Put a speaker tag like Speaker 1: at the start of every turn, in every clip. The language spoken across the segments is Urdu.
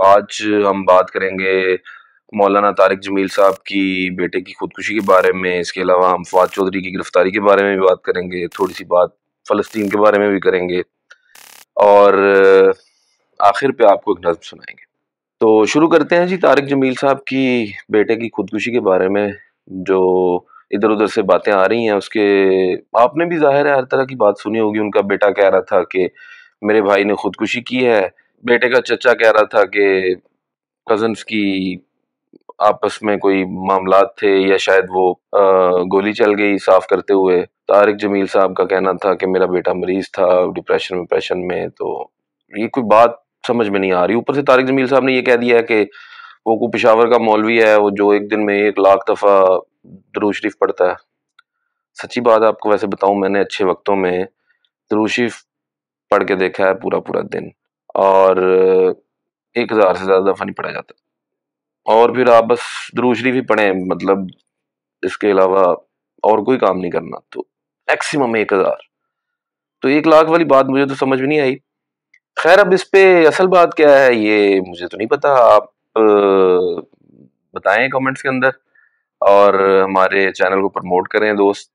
Speaker 1: آج ہم بات کریں گے مولانا طارق جمیل صاحب کی بیٹے کی خودکشی کے بارے میں. اس کے علاوہ ہم فواد چودھری کی گرفتاری کے بارے میں بھی بات کریں گے, تھوڑی سی بات فلسطین کے بارے میں بھی کریں گے, اور آخر پہ آپ کو ایک نظم سنائیں گے. تو شروع کرتے ہیں جی طارق جمیل صاحب کی بیٹے کی خودکشی کے بارے میں. جو ادھر ادھر سے باتیں آ رہی ہیں اس کے آپ نے بھی ظاہر ہے ہر طرح کی بات سنی ہوگی. ان کا بیٹا کہہ رہا تھا کہ میرے بھائی نے خودکشی کی ہے, بیٹے کا چچا کہہ رہا تھا کہ کزنز کی آپس میں کوئی معاملات تھے یا شاید وہ گولی چل گئی صاف کرتے ہوئے. طارق جمیل صاحب کا کہنا تھا کہ میرا بیٹا مریض تھا ڈپریشن میں. تو یہ کوئی بات سمجھ میں نہیں آ رہی. اوپر سے طارق جمیل صاحب نے یہ کہہ دیا ہے کہ وہ کوئی پشاور کا مولوی ہے وہ جو ایک دن میں 1,00,000 دفعہ درود شریف پڑھتا ہے. سچی بات آپ کو ویسے بتاؤں, میں نے اچھے وقتوں میں درود شریف پڑھ کے دیکھا ہے پورا دن, اور 1,000 سے زیادہ دفعہ نہیں پڑھا جاتا. اور پھر آپ بس درود شریف ہی پڑھیں, مطلب اس کے علاوہ اور کوئی کام نہیں کرنا. تو میکسیمم 1,000. تو 1,00,000 والی بات مجھے تو سمجھ میں نہیں آئی. خیر اب اس پہ اصل بات کیا ہے یہ مجھے تو نہیں پتا, آپ بتائیں کمنٹس کے اندر, اور ہمارے چینل کو پروموٹ کریں دوست,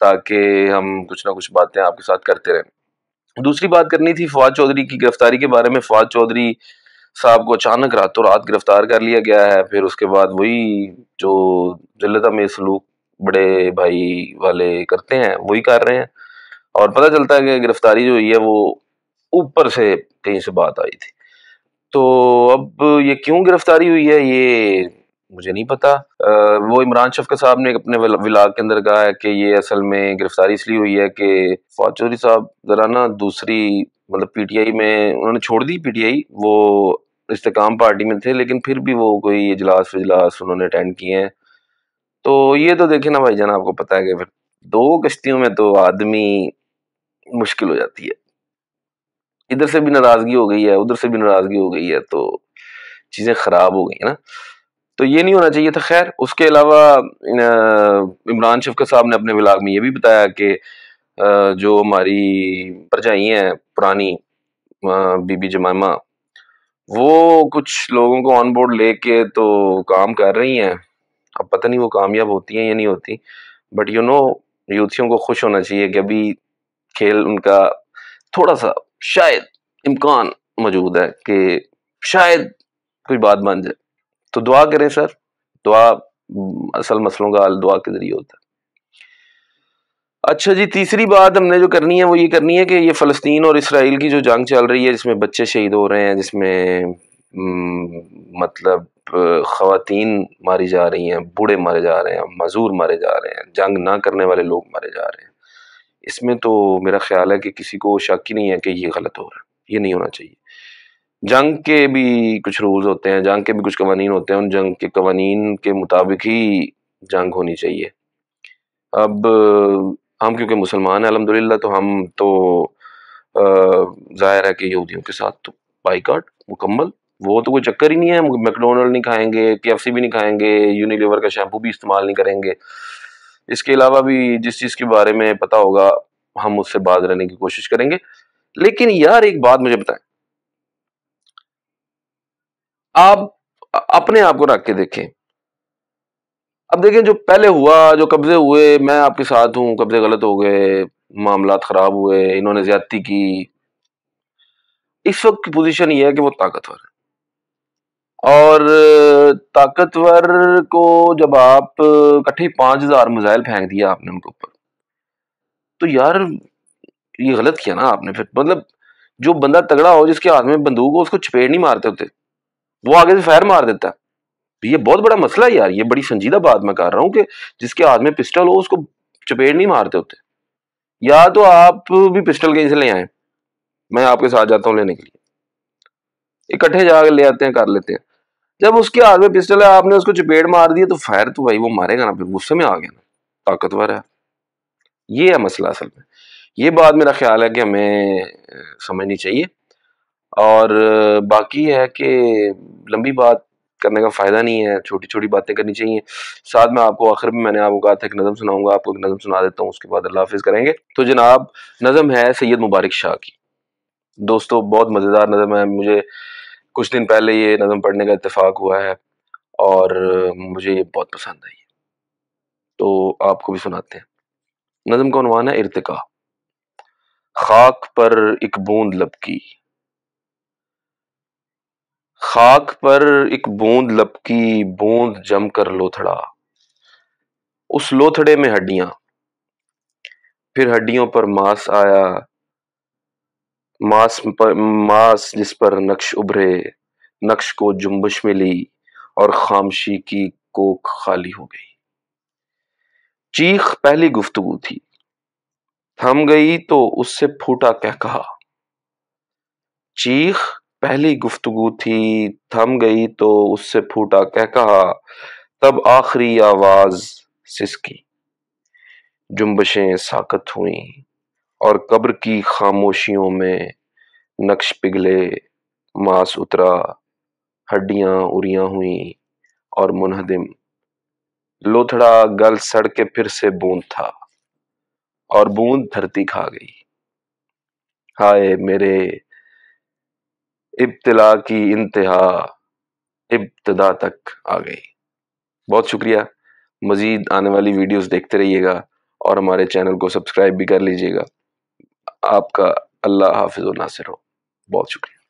Speaker 1: تاکہ ہم کچھ نہ کچھ باتیں آپ کے ساتھ کرتے رہیں. دوسری بات کرنی تھی فواد چودھری کی گرفتاری کے بارے میں. فواد چودھری صاحب کو اچانک راتوں رات گرفتار کر لیا گیا ہے. پھر اس کے بعد وہی جو ذلت میں سلوک بڑے بھائی والے کرتے ہیں وہی کر رہے ہیں, اور پتہ چلتا ہے کہ گرفتاری جو ہوئی ہے وہ اوپر سے کہیں سے بات آئی تھی. تو اب یہ کیوں گرفتاری ہوئی ہے یہ مجھے نہیں پتا. وہ عمران شفقت صاحب نے اپنے ولاگ کے اندر کہا ہے کہ یہ اصل میں گرفتاری اس لیے ہوئی ہے کہ فواد چودھری صاحب ذرا نا دوسری مطلب پی ٹی آئی میں انہوں نے چھوڑ دی. پی ٹی آئی وہ استحکام پارٹی میں تھے, لیکن پھر بھی وہ کوئی اجلاس انہوں نے اٹینڈ کیے ہیں. تو یہ تو دیکھیں نا بھائی جان, آپ کو پتا ہے کہ پھر 2 کشتیوں میں تو آدمی مشکل ہو جاتی ہے. ادھر سے بھی ناراضگی ہو گئی ہے, ادھر سے بھی ناراضگی ہو گئی ہے, تو چیزیں خراب ہو گئی ہیں نا. تو یہ نہیں ہونا چاہیے تھا. خیر اس کے علاوہ عمران شفقت صاحب نے اپنے ولاگ میں یہ بھی بتایا کہ جو ہماری پرجائی ہیں پرانی بی بی جمائمہ, وہ کچھ لوگوں کو آن بورڈ لے کے تو کام کر رہی ہیں. اب پتہ نہیں وہ کامیاب ہوتی ہیں یا نہیں ہوتی, بٹ یوتھیوں کو خوش ہونا چاہیے کہ ابھی کھیل ان کا تھوڑا سا شاید امکان موجود ہے کہ شاید کوئی بات بن جائے. تو دعا کریں سر, دعا اصل مسئلوں کا حل دعا کے ذریعے ہوتا ہے. اچھا جی, تیسری بات ہم نے جو کرنی ہے وہ یہ کرنی ہے کہ یہ فلسطین اور اسرائیل کی جو جنگ چل رہی ہے جس میں بچے شہید ہو رہے ہیں, جس میں مطلب خواتین ماری جا رہی ہیں, بوڑھے مارے جا رہے ہیں, معذور مارے جا رہے ہیں, جنگ نہ کرنے والے لوگ مارے جا رہے ہیں, اس میں تو میرا خیال ہے کہ کسی کو شک ہی نہیں ہے کہ یہ غلط ہو رہا ہے, یہ نہیں ہونا چاہیے. جنگ کے بھی کچھ رولز ہوتے ہیں, جنگ کے بھی کچھ قوانین ہوتے ہیں, ان جنگ کے قوانین کے مطابق ہی جنگ ہونی چاہیے. اب ہم کیونکہ مسلمان ہیں الحمدللہ, تو ہم تو ظاہر ہے کہ یہودیوں کے ساتھ تو بائیکاٹ مکمل, وہ تو کوئی چکر ہی نہیں ہے. میکڈونلڈ نہیں کھائیں گے, KFC بھی نہیں کھائیں گے, یونیلیور کا شیمپو بھی استعمال نہیں کریں گے. اس کے علاوہ بھی جس چیز کے بارے میں پتا ہوگا ہم اس سے باز رہنے کی کوشش کریں گے. لیکن یار ایک بات مجھے بتائیں, آپ اپنے آپ کو رکھ کے دیکھیں. اب دیکھیں جو پہلے ہوا, جو قبضے ہوئے, میں آپ کے ساتھ ہوں, قبضے غلط ہو گئے, معاملات خراب ہوئے, انہوں نے زیادتی کی. اس وقت کی پوزیشن یہ ہے کہ وہ طاقتور ہے, اور طاقتور کو جب آپ کٹھے 5,000 میزائل پھینک دیا آپ نے ان کے اوپر, تو یار یہ غلط کیا نا آپ نے. پھر مطلب جو بندہ تگڑا ہو, جس کے ہاتھ میں بندوق ہو, اس کو چپیڑ نہیں مارتے ہوتے, وہ آگے سے فائر مار دیتا ہے. یہ بہت بڑا مسئلہ ہے یار, یہ بڑی سنجیدہ بات میں کر رہا ہوں کہ جس کے ہاتھ میں پسٹل ہو اس کو چپیڑ نہیں مارتے ہوتے. یا تو آپ بھی پسٹل کہیں سے لے آئیں, میں آپ کے ساتھ جاتا ہوں لینے کے لیے, اکٹھے جا کے لے آتے ہیں, کر لیتے ہیں. جب اس کے ہاتھ میں پسٹل ہے, آپ نے اس کو چپیڑ مار دی, تو فائر تو بھائی وہ مارے گا نا, پھر غصے میں آ گیا نا, طاقتور ہے. یہ ہے مسئلہ اصل میں. یہ بات میرا خیال ہے کہ ہمیں سمجھنی چاہیے. اور باقی ہے کہ لمبی بات کرنے کا فائدہ نہیں ہے, چھوٹی چھوٹی باتیں کرنی چاہیے. ساتھ میں آپ کو آخر میں نے آپ کو کہا تھا ایک نظم سناؤں گا, آپ کو ایک نظم سنا دیتا ہوں, اس کے بعد اللہ حافظ کریں گے. تو جناب نظم ہے سید مبارک شاہ کی. دوستو بہت مزیدار نظم ہے, مجھے کچھ دن پہلے یہ نظم پڑھنے کا اتفاق ہوا ہے اور مجھے یہ بہت پسند آئی، تو آپ کو بھی سناتے ہیں۔ نظم کا عنوان ہے ارتقا۔ خاک پر ایک بوند لپکی، خاک پر ایک بوند لپکی، بوند جم کر لوتھڑا، اس لوتھڑے میں ہڈیاں، پھر ہڈیوں پر ماس آیا، ماس جس پر نقش ابھرے، نقش کو جنبش ملی اور خاموشی کی کوکھ خالی ہو گئی۔ چیخ پہلی گفتگو تھی، تھم گئی تو اس سے پھوٹا کہہ کہا۔ چیخ پہلی گفتگو تھی، تھم گئی تو اس سے پھوٹا کہہ کہا، تب آخری آواز سسکی، جنبشیں ساکت ہوئیں اور قبر کی خاموشیوں میں نقش پگھلے، ماس اترا، ہڈیاں اریاں ہوئیں اور منہدم، لوتھڑا گل سڑ کے پھر سے بوند تھا اور بوند دھرتی کھا گئی۔ ہائے میرے ابتلا کی انتہا ابتدا تک آ گئی۔ بہت شکریہ۔ مزید آنے والی ویڈیوز دیکھتے رہیے گا اور ہمارے چینل کو سبسکرائب بھی کر لیجیے گا۔ آپ کا اللہ حافظ و ناصر ہو۔ بہت شکریہ۔